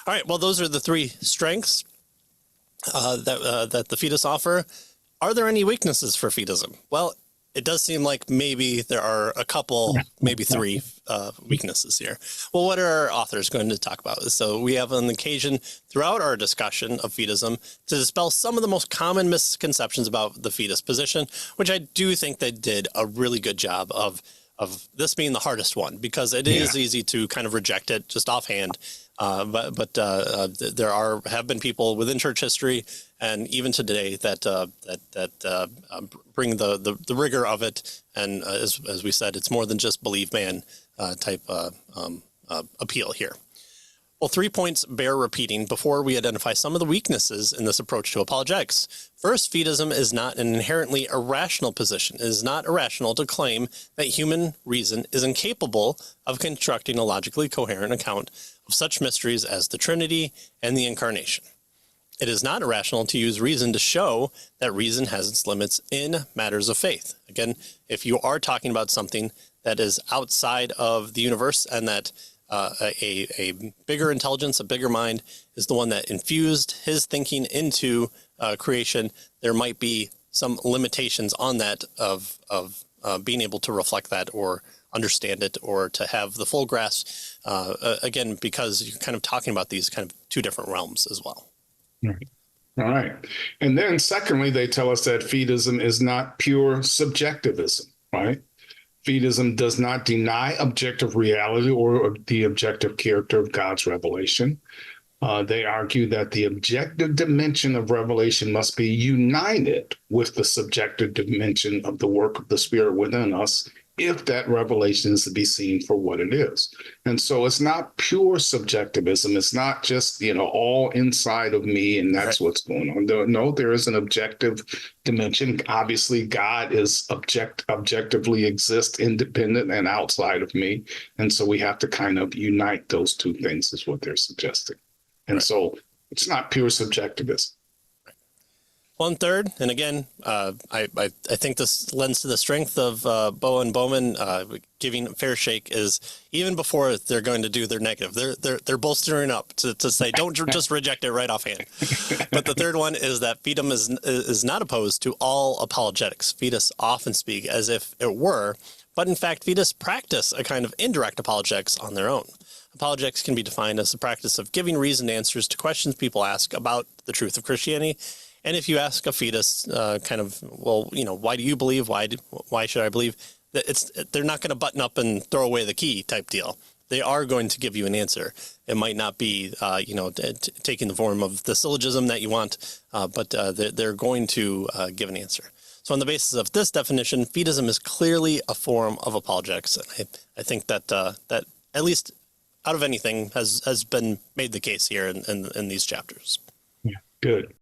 All right. Well, those are the three strengths that the fides offer. Are there any weaknesses for fideism? Well, it does seem like maybe there are a couple, maybe three weaknesses here. Well, what are our authors going to talk about? So we have an occasion throughout our discussion of fideism to dispel some of the most common misconceptions about the fideist position, which I do think they did a really good job of this being the hardest one, because it is easy to kind of reject it just offhand. But there have been people within church history and even today that bring the rigor of it. And as we said, it's more than just believe man type appeal here. Well, 3 points bear repeating before we identify some of the weaknesses in this approach to apologetics. First, fideism is not an inherently irrational position. It is not irrational to claim that human reason is incapable of constructing a logically coherent account of such mysteries as the Trinity and the Incarnation. It is not irrational to use reason to show that reason has its limits in matters of faith. Again, if you are talking about something that is outside of the universe and that a bigger intelligence, a bigger mind is the one that infused his thinking into creation, there might be some limitations on that of being able to reflect that or understand it or to have the full grasp, again, because you're kind of talking about these kind of two different realms as well. Right. All right. And then secondly, they tell us that fideism is not pure subjectivism, right? Fideism does not deny objective reality or the objective character of God's revelation. They argue that the objective dimension of revelation must be united with the subjective dimension of the work of the Spirit within us, if that revelation is to be seen for what it is. And so it's not pure subjectivism. It's not just, all inside of me and that's right. What's going on. No, there is an objective dimension. Obviously, God is objectively exists independent and outside of me. And so we have to kind of unite those two things is what they're suggesting. And right. So it's not pure subjectivism. One third, and again, I think this lends to the strength of Bow and Bowman giving a fair shake is even before they're going to do their negative, they're bolstering up to say don't just reject it right offhand. But the third one is that fideism is not opposed to all apologetics. Fideists often speak as if it were, but in fact, Fideists practice a kind of indirect apologetics on their own. Apologetics can be defined as the practice of giving reasoned answers to questions people ask about the truth of Christianity. And if you ask a fideist why do you believe? Why should I believe? They're not going to button up and throw away the key type deal. They are going to give you an answer. It might not be, taking the form of the syllogism that you want, but they're going to give an answer. So on the basis of this definition, fideism is clearly a form of apologetics. And I think that at least out of anything has been made the case here in these chapters. Yeah, good.